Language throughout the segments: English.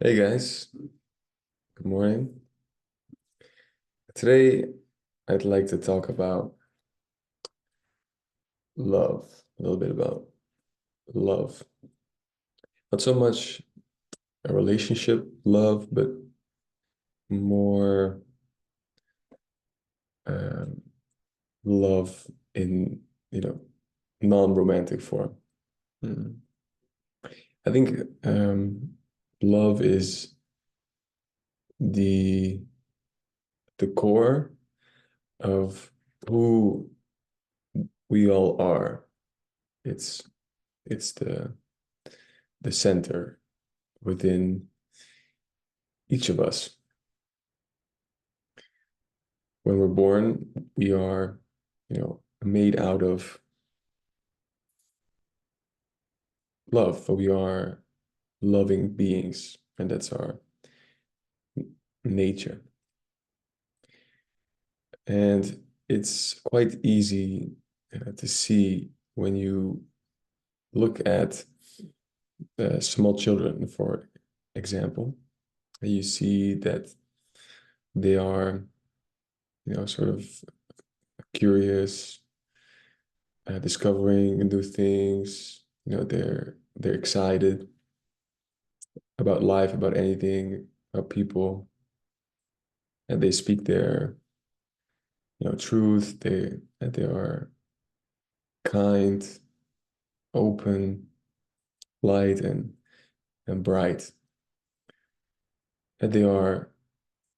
Hey guys, good morning. Today I'd like to talk about love, a little bit about love. Not so much a relationship love, but more um, love in, you know, non-romantic form. Mm. I think love is the the core of who we all are. It's it's the center within each of us. When we're born, we are, made out of love. We are loving beings, and that's our nature. And it's quite easy to see when you look at small children, for example, and you see that they are, sort of curious, discovering new things. They're excited about life, about anything, about people, and they speak their, truth. They are kind, open, light, and bright, and they are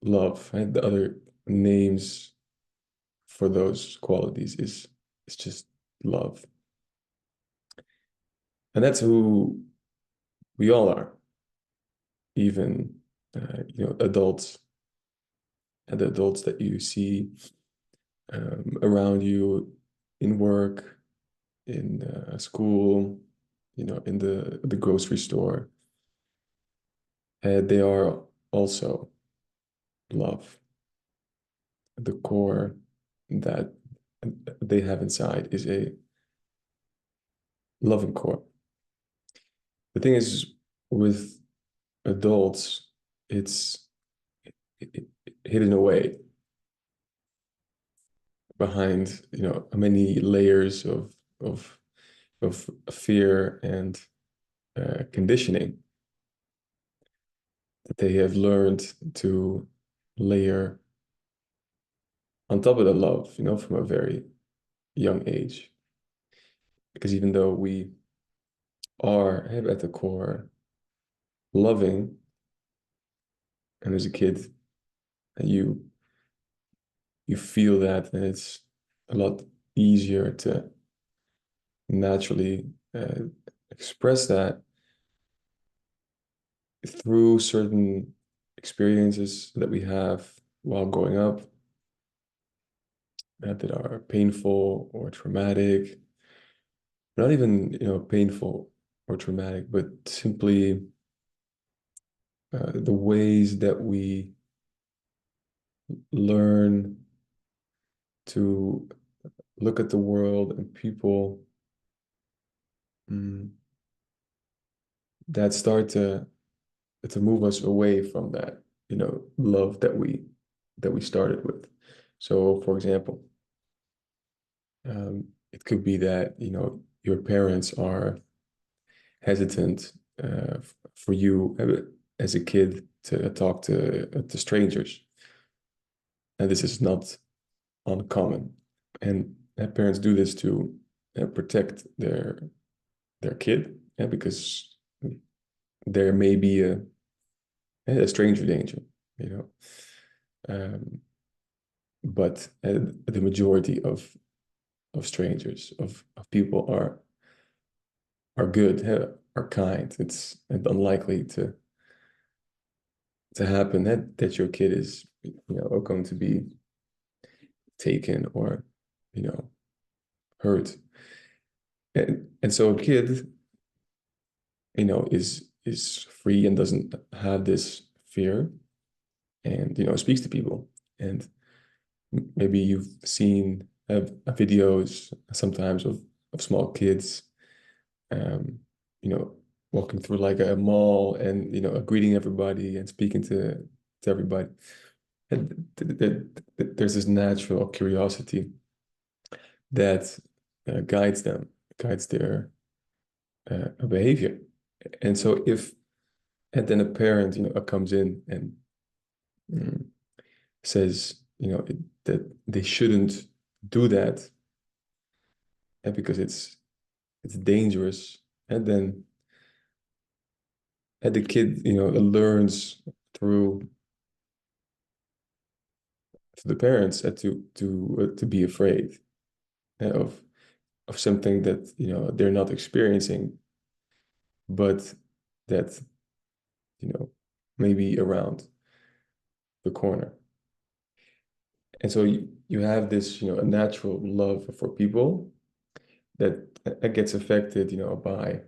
love. And the other names for those qualities is just love, and that's who we all are. Even adults, and the adults that you see around you in work, in school, in the grocery store. They are also love. The core that they have inside is a loving core. The thing is, with adults, it's hidden away behind, many layers of of fear and conditioning that they have learned to layer on top of the love, from a very young age. Because even though we are at the core loving, and as a kid, and you feel that, and it's a lot easier to naturally express that through certain experiences that we have while growing up that are painful or traumatic. Not even, painful or traumatic, but simply the ways that we learn to look at the world and people, mm, that start to move us away from that, love that we started with. So, for example, it could be that, your parents are hesitant for you as a kid to talk to strangers, and this is not uncommon. And parents do this to protect their kid, because there may be a stranger danger, you know. Um, but the majority of strangers, of people are good, are kind. It's unlikely to happen that your kid is, going to be taken or, you know, hurt. And so a kid, is free and doesn't have this fear, and speaks to people. And maybe you've seen videos sometimes of small kids, um, you know walking through like a mall and greeting everybody and speaking to everybody. And there's this natural curiosity that guides them, guides their behavior. And so if and then a parent comes in and mm, says that they shouldn't do that, and because it's dangerous, and then and the kid learns through to the parents to be afraid of something that they're not experiencing, but that maybe around the corner. And so you have this a natural love for people that gets affected by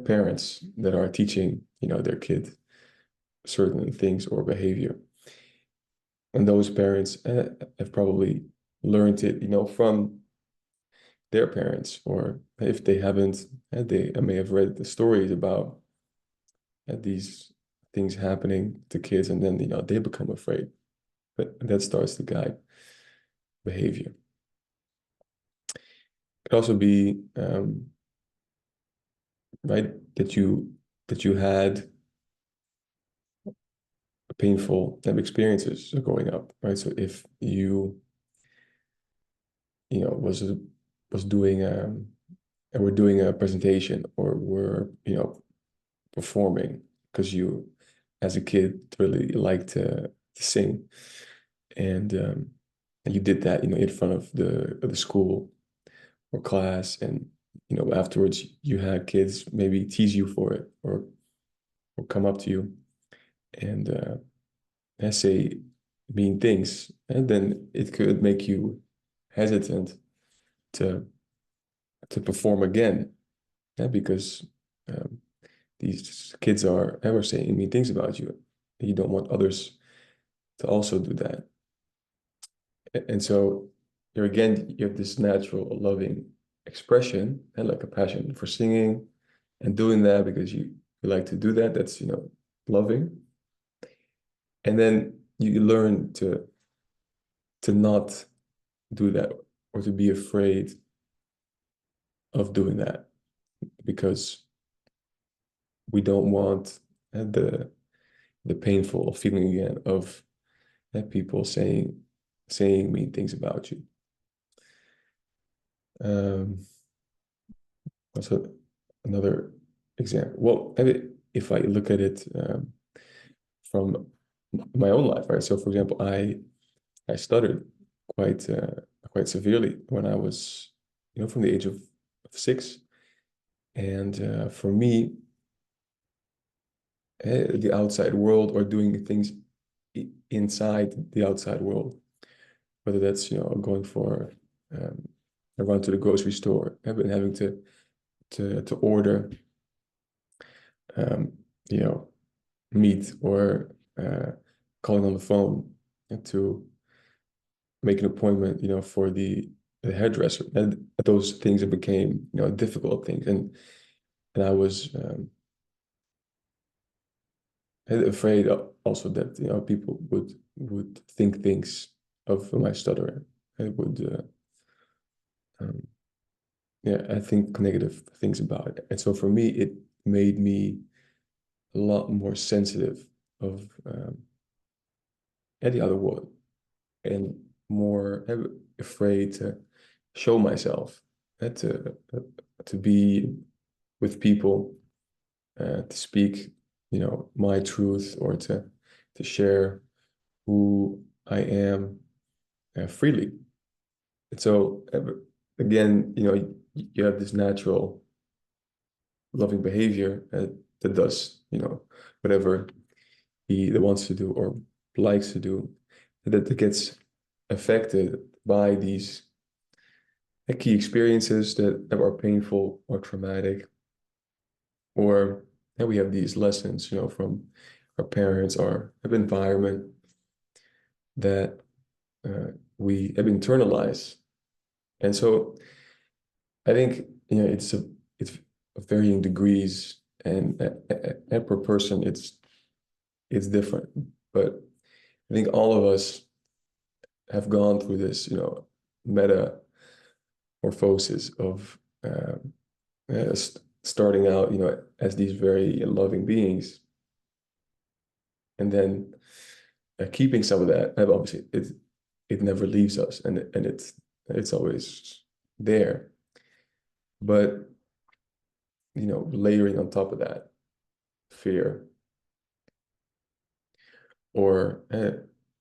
parents that are teaching their kid certain things or behavior. And those parents have probably learned it from their parents, or if they haven't, they may have read the stories about these things happening to kids, and then they become afraid. But that starts to guide behavior. It could also be right that you had painful experiences growing up, right? So if was doing and we're doing a presentation, or we're performing because you as a kid really liked to sing, and you did that in front of the school or class, and afterwards you had kids maybe tease you for it, or come up to you and say mean things, and then it could make you hesitant to perform again, because um, these kids are ever saying mean things about you. You don't want others to also do that. And so here again, you have this natural loving expression and like a passion for singing and doing that because you like to do that. That's loving. And then you learn to not do that, or to be afraid of doing that, because we don't want the painful feeling again of people saying mean things about you. Also, another example. Well, maybe if I look at it from my own life, right? So, for example, I stuttered quite quite severely when I was, from the age of 6, and for me, the outside world, or doing things inside the outside world, whether that's going for um, a run to the grocery store, I've been having to order um, you know meat, or calling on the phone and to make an appointment for the hairdresser, and those things that became difficult things, and I was afraid also that people would think things of my stuttering. I would um, yeah, I think negative things about it. And so for me, it made me a lot more sensitive of the other world, and more afraid to show myself, to be with people, to speak, my truth, or to share who I am freely. And so again, you have this natural loving behavior that does, whatever he that wants to do or likes to do, that gets affected by these key experiences that are painful or traumatic, or that we have these lessons, from our parents, our environment, that we have internalized. And so I think it's of varying degrees, and per person it's different. But I think all of us have gone through this, metamorphosis of starting out, as these very loving beings, and then keeping some of that. And obviously, it never leaves us, and it's always there. But layering on top of that fear or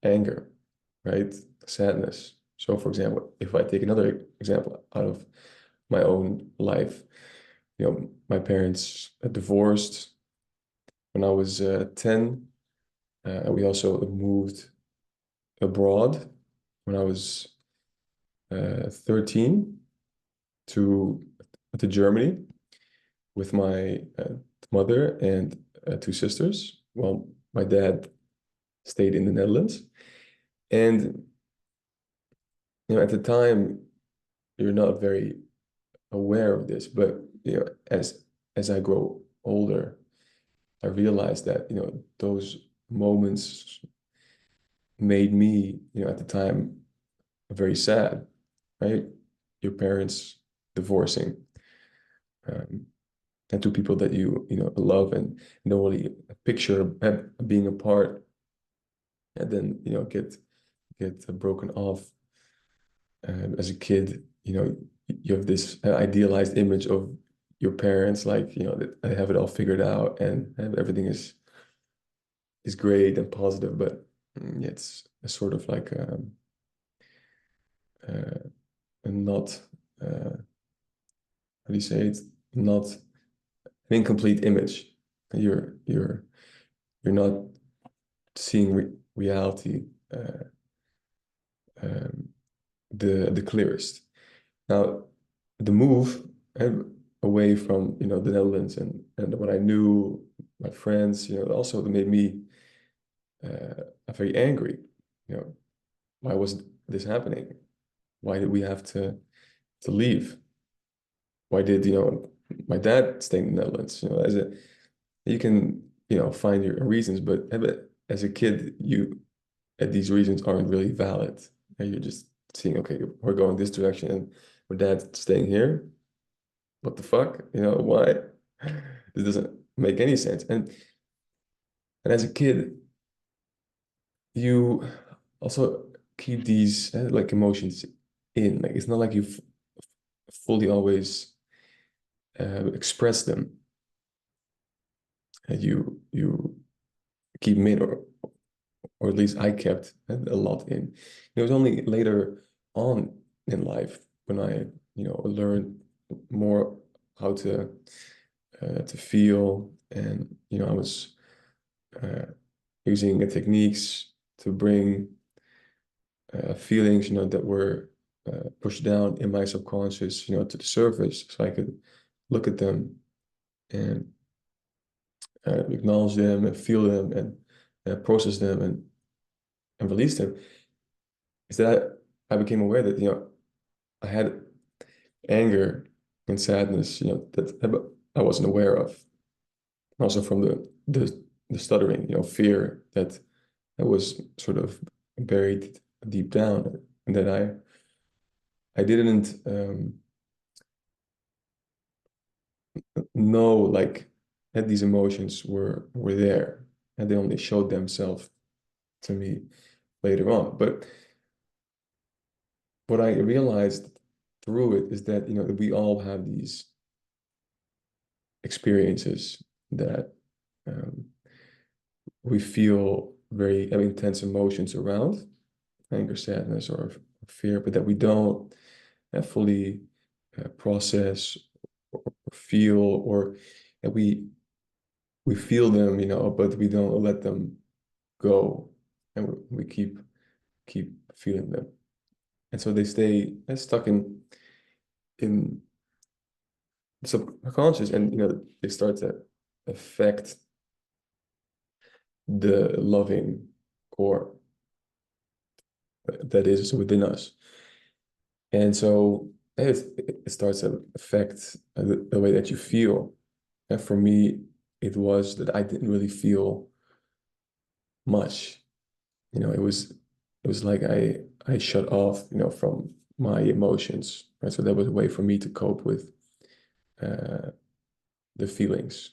anger, right? Sadness. So, for example, if I take another example out of my own life, my parents divorced when I was 10. We also moved abroad when I was 13 to Germany with my mother and two sisters. Well, my dad stayed in the Netherlands. And at the time, you're not very aware of this, but as I grow older, I realized that those moments made me at the time very sad, right? Your parents divorcing, um, and two people that you love and don't really picture being apart, and then get broken off. As a kid, you have this idealized image of your parents, like that they have it all figured out, and everything is great and positive, but it's a sort of like a not how do you say it? Not an incomplete image. You're not seeing reality um, the clearest. Now, the move away from the Netherlands and what I knew, my friends, also made me very angry. Why was this happening? Why did we have to leave? Why did my dad stay in the Netherlands? As a you can find your reasons, but as a kid, these reasons aren't really valid. And you're just seeing, okay, we're going this direction, and my dad's staying here. What the fuck? Why? This doesn't make any sense. And as a kid, you also keep these like emotions in. Like it's not like you fully always express them, and you keep them in, or at least I kept a lot in. It was only later on in life when I learned more how to feel, and I was uh, using the techniques to bring feelings that were pushed down in my subconscious to the surface, so I could look at them and acknowledge them and feel them and process them and release them. Is that I became aware that I had anger and sadness that I wasn't aware of. Also from the stuttering, fear that was sort of buried deep down, and that I didn't know, like, that these emotions were there, and they only showed themselves to me later on. But what I realized through it is that we all have these experiences that um, we feel very intense emotions around, anger, sadness, or fear, but that we don't fully process or feel, or that we feel them, but we don't let them go, and we keep feeling them, and so they stay stuck in subconscious, and they start to affect the loving core that is within us. And so it starts to affect the way that you feel. And for me, it was that I didn't really feel much. It was like I shut off, from my emotions, right? So that was a way for me to cope with uh, the feelings,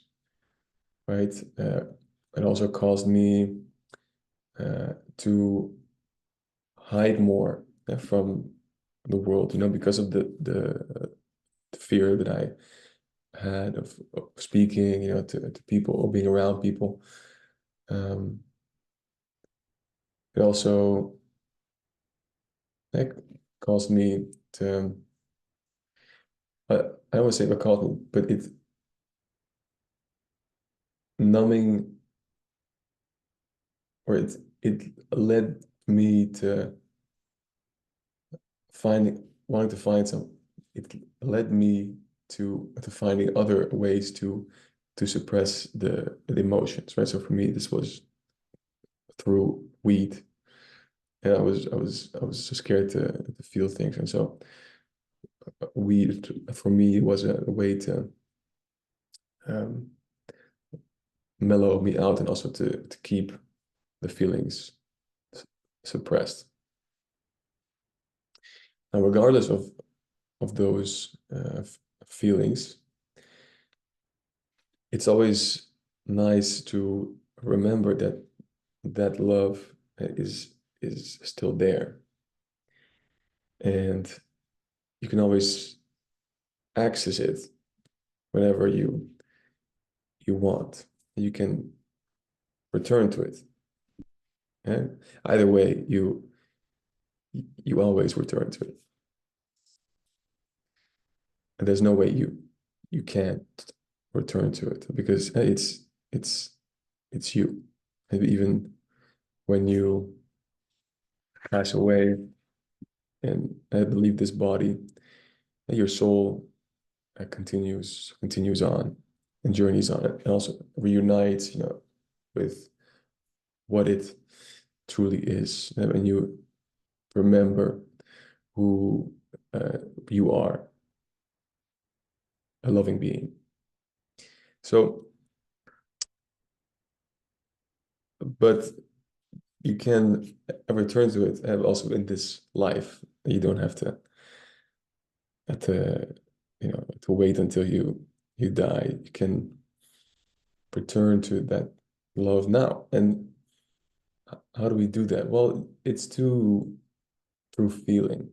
right? It also caused me to hide more from the world, because of the fear that I had of speaking, to people or being around people. Um, it also like caused me to, I don't want to say what caused me, but it numbing, or it led me to wanting to find some. It led me to finding other ways to suppress the emotions, right? So for me, this was through weed, and I was so scared to feel things, and so weed for me was a way to um, mellow me out, and also to keep the feelings suppressed. And regardless of those feelings, it's always nice to remember that that love is still there, and you can always access it whenever you want. You can return to it. And either way, you always return to it. And there's no way you can't return to it, because it's it's you. And even when you pass away and I believe this body, your soul continues on and journeys on it, and also reunites, with what it truly is. And when you remember who you are, a loving being. So, but you can return to it also in this life. You don't have to wait until you die. You can return to that love now. And how do we do that? Well, it's through feeling,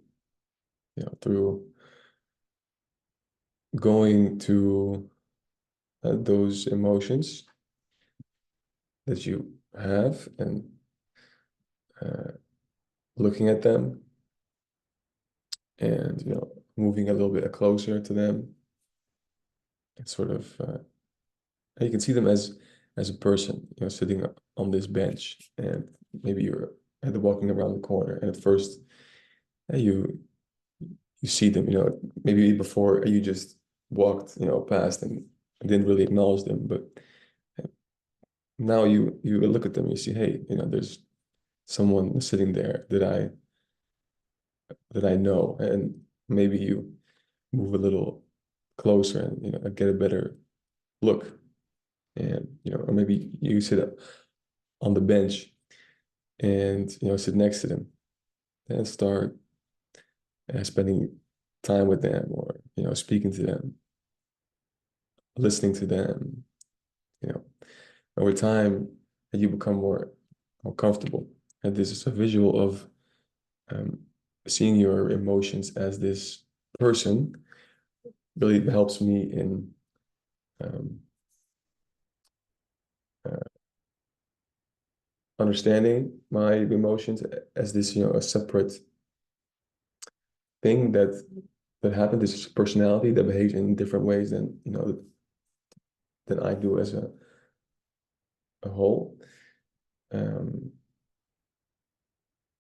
through going to those emotions that you have, and uh, looking at them, and moving a little bit closer to them. It's sort of you can see them as a person, sitting on this bench, and maybe you're walking around the corner, and at first you see them, maybe before you just walked, past and didn't really acknowledge them, but now you look at them, you see, hey, there's someone sitting there that I know, and maybe you move a little closer and get a better look, and or maybe you sit up on the bench and sit next to them and start spending time with them, or speaking to them, listening to them. you know Over time, you become more comfortable, and this is a visual of um, seeing your emotions as this person really helps me in um, uh, understanding my emotions as this, a separate thing that happened. This personality that behaves in different ways than I do as a whole. Um,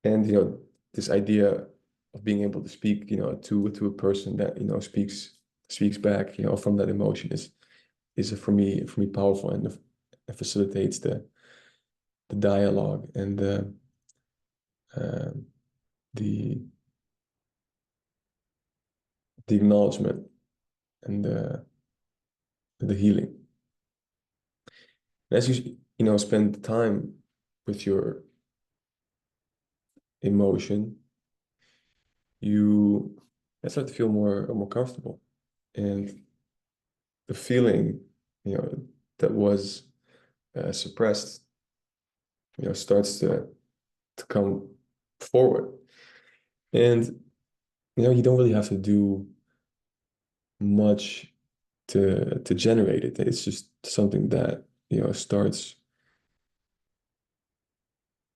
and this idea of being able to speak, to a person that speaks back, from that emotion is for me powerful, and it facilitates the dialogue and um the the acknowledgement and the healing. And as you spend time with your emotion, you start to feel more comfortable. And the feeling, that was suppressed, starts to come forward. And you don't really have to do much to generate it. It's just something that starts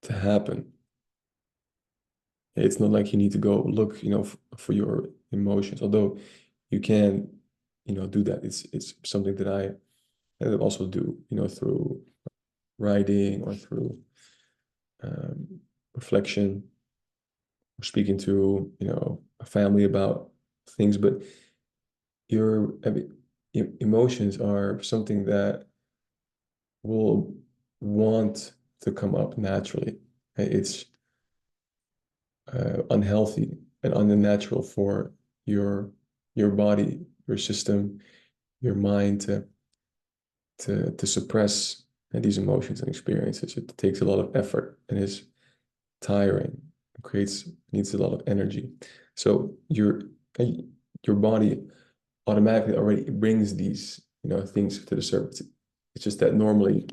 to happen. It's not like you need to go look for your emotions, although you can do that. It's something that I also do through writing or through reflection, or speaking to a family about things. But your emotions are something that will want to come up naturally. It's unhealthy and unnatural for your body, your system, your mind to suppress these emotions and experiences. It takes a lot of effort and is tiring. It needs a lot of energy. So your body automatically already brings these things to the surface. It's just that normally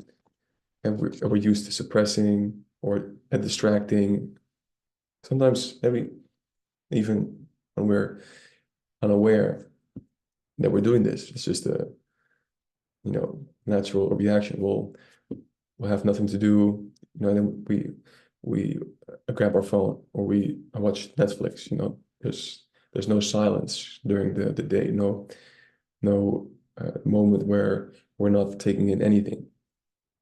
we're used to suppressing or distracting. Sometimes maybe even when we're unaware that we're doing this, it's just a natural reaction. We'll have nothing to do, and then we grab our phone or we watch Netflix. There's no silence during the day, no moment where we're not taking in anything.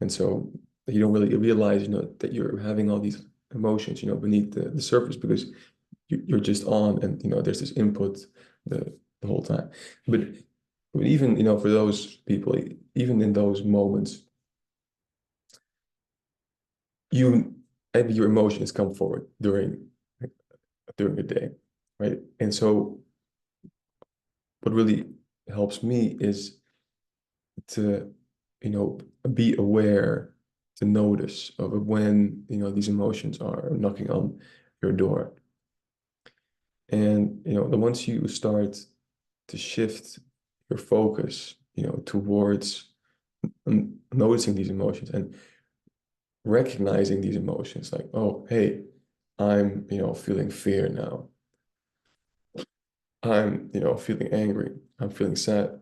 And so you don't really realize that you're having all these emotions beneath the surface, because you're just on, and there's this input the whole time. But even for those people, even in those moments, maybe your emotions come forward during the day, right? And so what really helps me is to be aware, to notice of when these emotions are knocking on your door. And the once you start to shift your focus towards noticing these emotions and recognizing these emotions, like, oh, hey, I'm feeling fear now, I'm feeling angry, I'm feeling sad,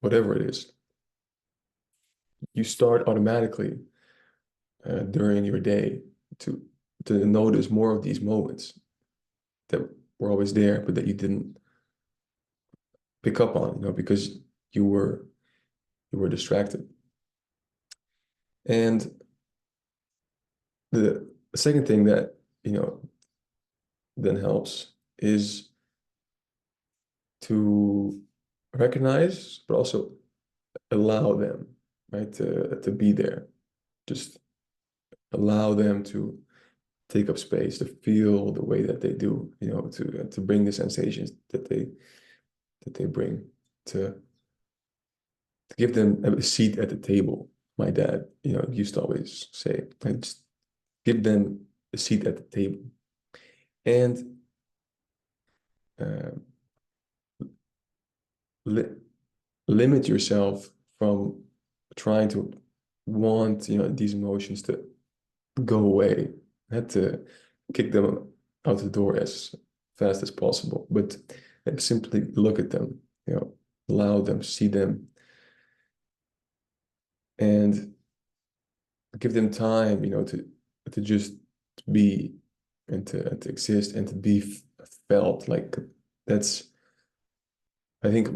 whatever it is, you start automatically during your day to notice more of these moments that were always there, but that you didn't pick up on, because you were distracted. And the second thing that then helps is to recognize, but also allow them, right, to be there. Just allow them to take up space, to feel the way that they do, to bring the sensations that they bring, to give them a seat at the table. My dad, used to always say, and just give them a seat at the table. And uh, li limit yourself from trying to want these emotions to go away. I had to kick them out the door as fast as possible, but simply look at them, allow them, see them, and give them time, to just be, and to exist, and to be felt. Like, that's, I think,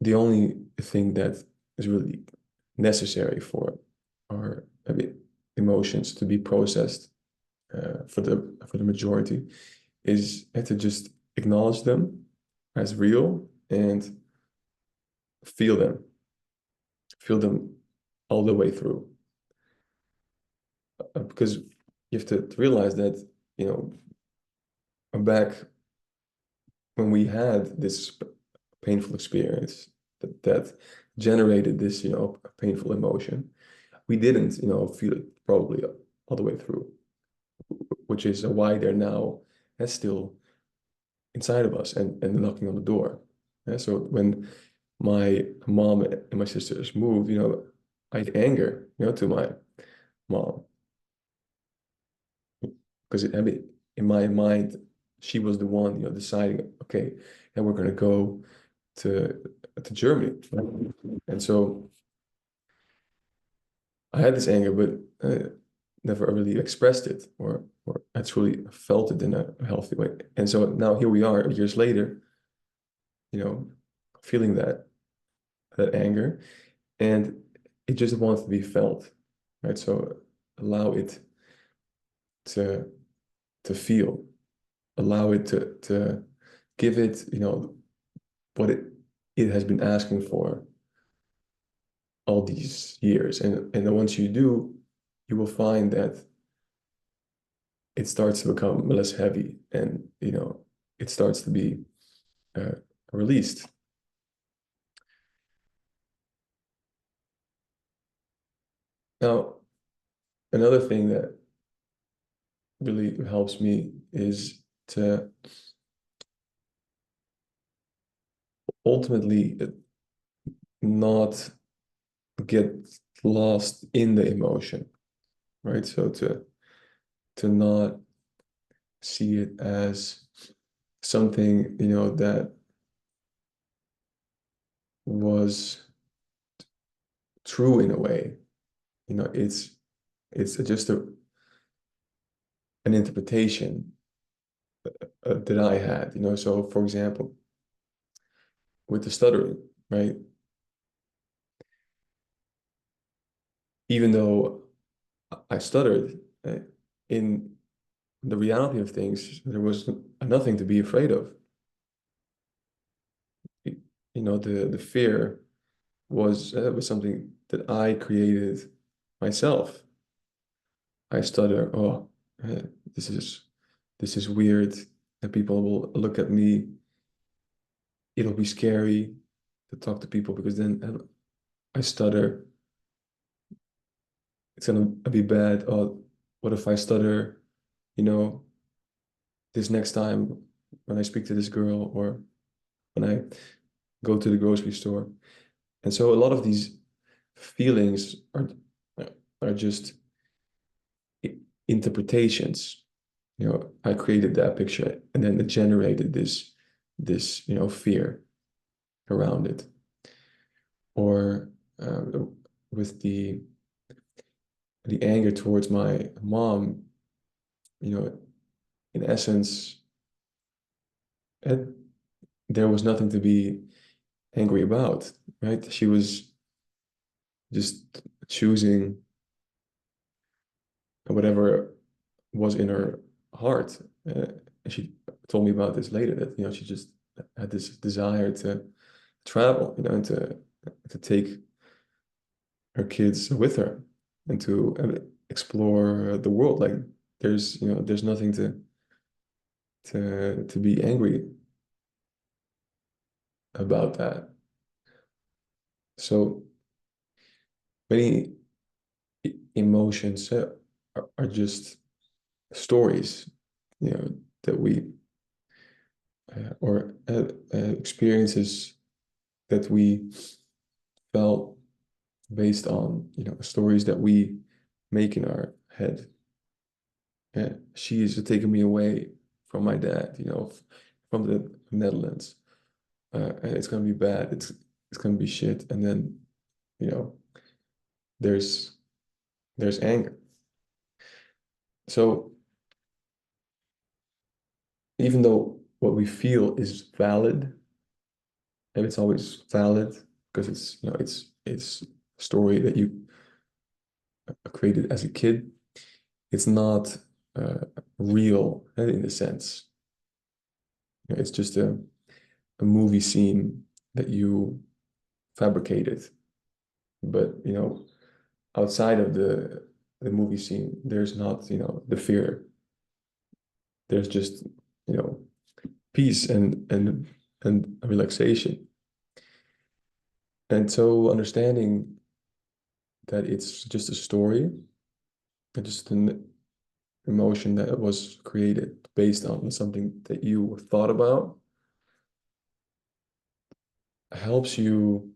the only thing that is really necessary for our emotions to be processed, for the majority, is to just acknowledge them as real and feel them all the way through. Because you have to realize that back when we had this painful experience that generated this, painful emotion, we didn't, feel it probably all the way through, which is why they're now still inside of us and knocking on the door. Yeah, so when my mom and my sisters moved, I had anger, to my mom because I mean, in my mind, she was the one, deciding, okay, and we're gonna go to Germany, and so I had this anger, but never really expressed it or actually felt it in a healthy way. And so now here we are, years later, you know, feeling that anger, and it just wants to be felt, right? So allow it to feel, allow it to give it, what it has been asking for all these years. And then once you do, you will find that it starts to become less heavy, and it starts to be uh, released. Now, another thing that really helps me is to ultimately not get lost in the emotion, right? So to not see it as something, that was true in a way. It's just an interpretation that I had, So, for example, with the stuttering, right? Even though I stuttered, in the reality of things, there was nothing to be afraid of. The fear was something that I created myself. I stutter. Oh, uh, this is this is weird, and people will look at me. It'll be scary to talk to people because then I stutter. It's gonna be bad. Oh, what if I stutter? You know, this next time when I speak to this girl or when I go to the grocery store. And so a lot of these feelings are just interpretations. I created that picture and then it generated this fear around it. Or with the anger towards my mom, you know, in essence, it, there was nothing to be angry about, right? She was just choosing whatever was in her heart. And she told me about this later that she just had this desire to travel, and to take her kids with her and to explore the world. Like there's nothing to be angry about that. So many emotions are just stories, that we or experiences that we felt based on stories that we make in our head. She is taking me away from my dad, from the Netherlands. And it's gonna be bad. It's gonna be shit. And then you know there's anger. So even though what we feel is valid, and it's always valid because it's a story that you created as a kid, it's not uh, real in the sense. It's just a movie scene that you fabricated. But outside of the movie scene, there's not the fear. There's just you know peace and relaxation. And so understanding that it's just a story, and just an emotion that was created based on something that you thought about, helps you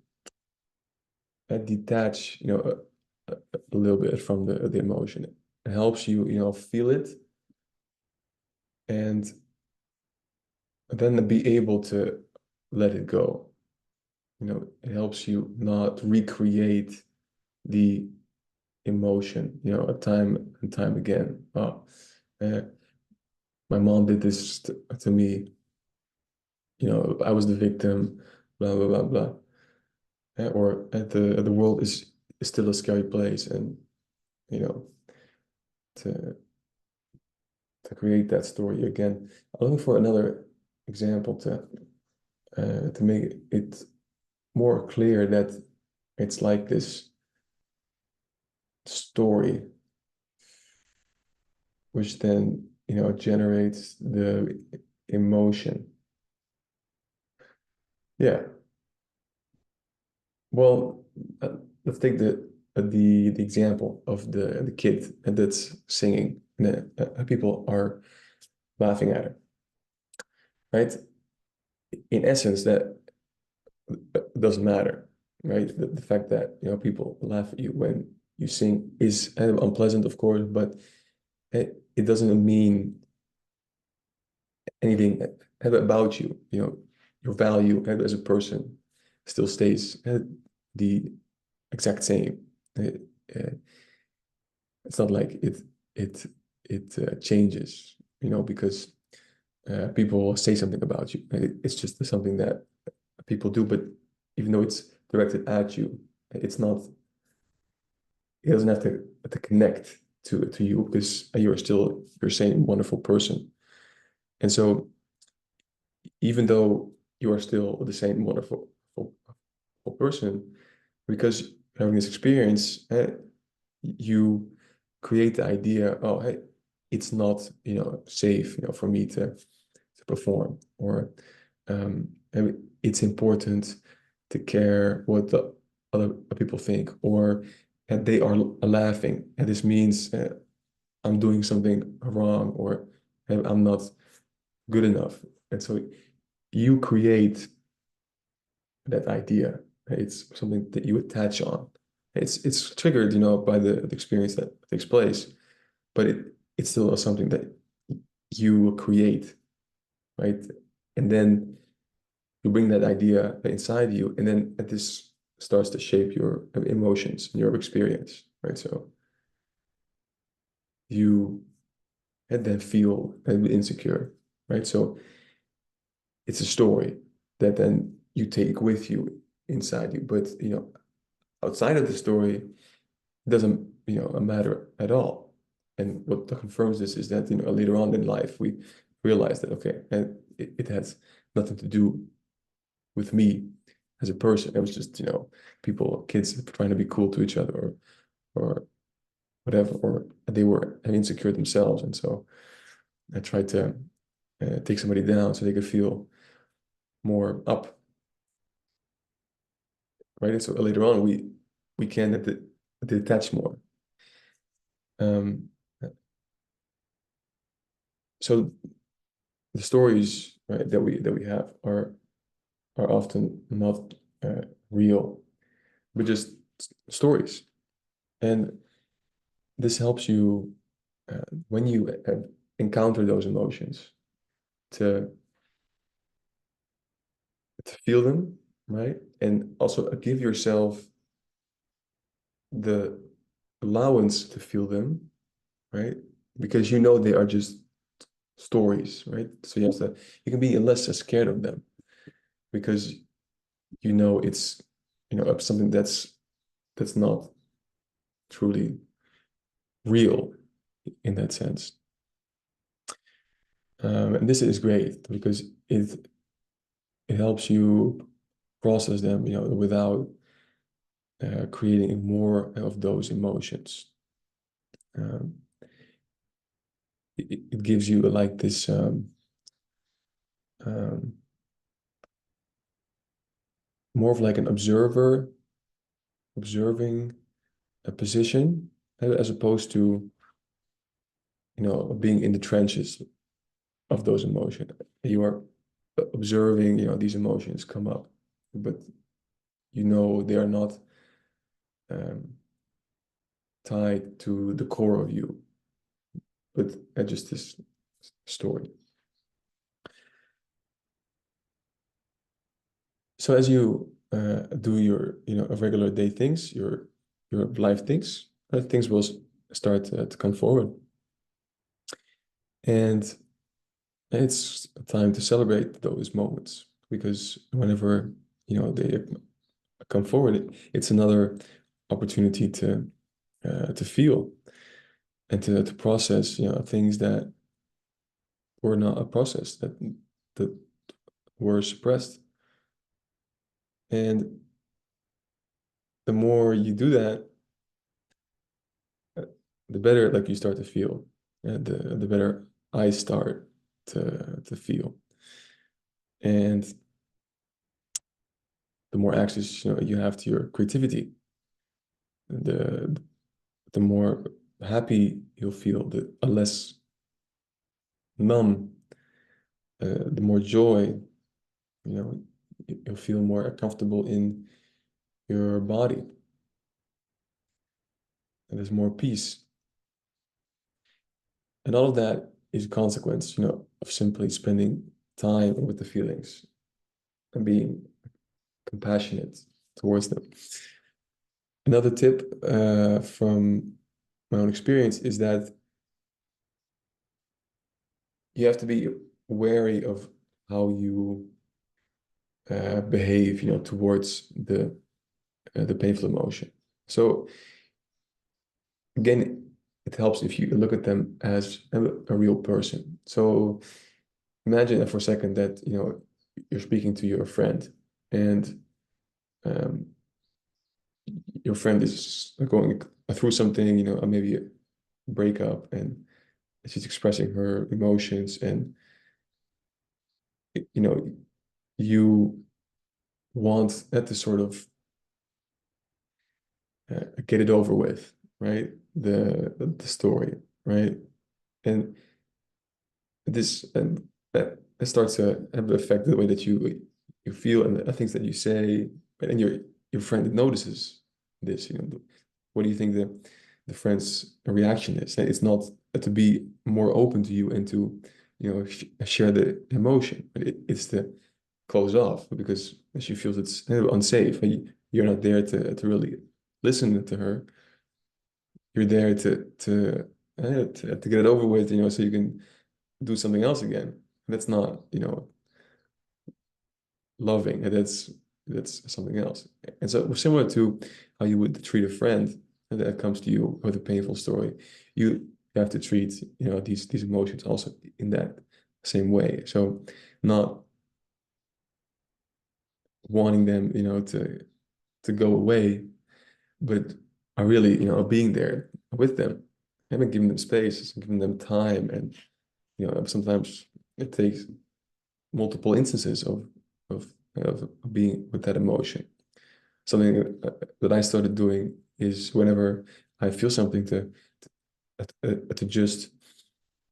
detach, a little bit from the emotion. It helps you, feel it, and then be able to let it go. It helps you not recreate the emotion, time and time again. Oh, uh, my mom did this to me, I was the victim, blah, blah, blah, blah. Or the world is still a scary place, and you know, to create that story again. I'm looking for another example to make it more clear that it's like this story, which then generates the emotion. Yeah. Well, let's take the example of the kid that's singing, and people are laughing at her, right? In essence, that doesn't matter, right? The fact that people laugh at you when you sing is unpleasant, of course, but it doesn't mean anything about you. Your value as a person still stays the exact same. Uh, uh, It's not like it it changes, because people say something about you. It's just something that people do, but even though it's directed at you, it's not. It doesn't have to connect to you, because you're still your same wonderful person. And so, even though you are still the same wonderful person, because you're having this experience, you create the idea, oh, hey, it's not, safe, for me to perform, or it's important to care what the other people think, or that they are laughing, and this means I'm doing something wrong, or I'm not good enough. And so you create that idea. It's something that you attach on. It's triggered, by the experience that takes place, but it's still something that you create, right? And then you bring that idea inside you, and then this starts to shape your emotions and your experience, right? So you and then feel a bit insecure, right? So it's a story that then you take with you inside you, but outside of the story, it doesn't matter at all. And what confirms this is that later on in life we realize that, okay, and it has nothing to do with me as a person. It was just people, kids trying to be cool to each other, or whatever, or they were insecure themselves, and so I tried to take somebody down so they could feel more up, right? And so later on we can detach more. Um, so the stories, right, that we have are often not real, but just stories. And this helps you when you encounter those emotions to feel them, right? And also give yourself the allowance to feel them, right? Because they are just stories, right? So you can be less scared of them, because it's something that's not truly real in that sense. And this is great because it helps you process them, without creating more of those emotions. Um, it gives you like this um, more of like an observer, observing a position, as opposed to, being in the trenches of those emotions. You are observing, these emotions come up, but they are not um, tied to the core of you, but just this story. So as you do your, regular day things, your life things, things will start to come forward, and it's time to celebrate those moments, because whenever they come forward, it's another opportunity to feel and to process, things that were not processed, that were suppressed. And the more you do that, uh, the better like you start to feel, and the better I start to feel, and the more access you have to your creativity, the the more happy you'll feel, the less numb, the more joy, you'll feel more comfortable in your body, and there's more peace. And all of that is a consequence, of simply spending time with the feelings and being compassionate towards them. Another tip from my own experience is that you have to be wary of how you behave, towards the painful emotion. So again, it helps if you look at them as a real person. So imagine for a second that you're speaking to your friend, and um, your friend is going through something, maybe a breakup, and she's expressing her emotions, and you know you want that to sort of get it over with, right? The story, right? And this and that starts to have an effect the way that you feel and the things that you say, and your friend notices this. What do you think the friend's reaction is? It's not to be more open to you and to share the emotion, but it's to close off because she feels it's unsafe, and you're not there to really listen to her. You're there to get it over with, so you can do something else again. That's not, loving, and that's something else. And so similar to how you would treat a friend that comes to you with a painful story, you have to treat, these emotions also in that same way. So not wanting them, to go away, but are really, being there with them, and giving them space, giving them time. And sometimes it takes multiple instances of being with that emotion. Something that I started doing is whenever I feel something to just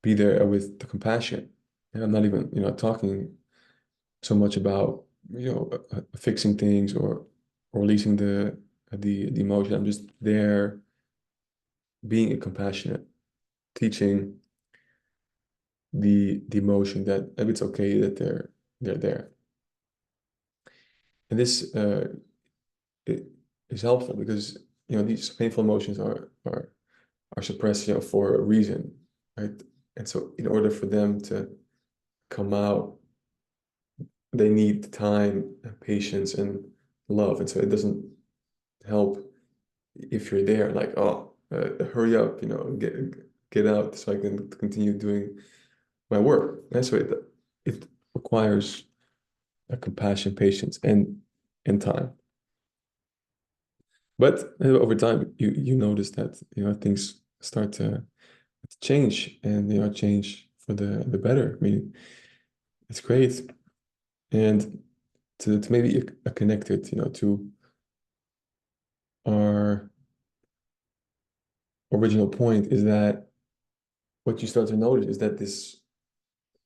be there with the compassion. And I'm not even, talking so much about, fixing things or releasing the emotion. I'm just there being a compassionate, teaching the emotion that it's okay that they're there. And this it is helpful because these painful emotions are suppressed for a reason, right? And so in order for them to come out, they need time and patience and love. And so it doesn't help if you're there like, oh, hurry up, get out so I can continue doing my work. And so it requires a compassion, patience, and time. But over time, you notice that things start to change, and change for the better. I mean, it's great. And to maybe connect it, to our original point is that what you start to notice is that this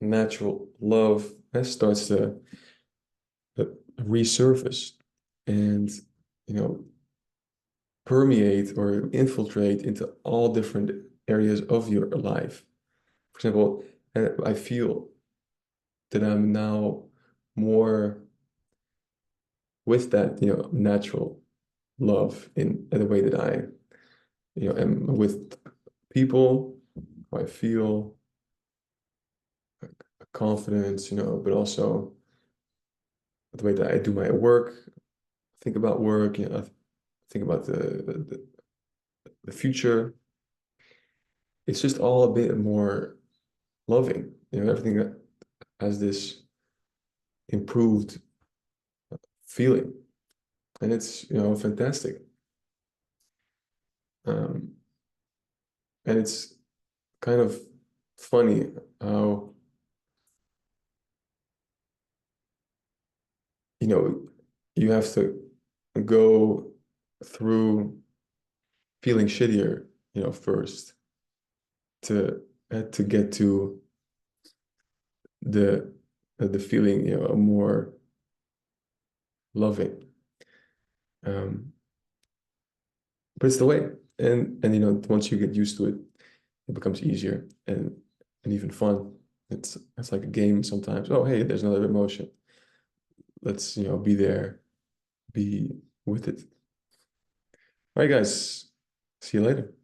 natural love starts to uh, resurface and, you know, permeate or infiltrate into all different areas of your life. For example, I feel that I'm now more with that, natural love in the way that I, am with people. I feel confidence, but also the way that I do my work, think about work, think about the future. It's just all a bit more loving, everything that has this improved feeling, and it's fantastic. Um, and it's kind of funny how you know you have to go through feeling shittier, first to get to the the feeling, more loving. Um, but it's the way, and once you get used to it, it becomes easier and even fun. It's like a game sometimes. Oh, hey, there's another emotion. Let's be there, be with it. All right, guys. See you later.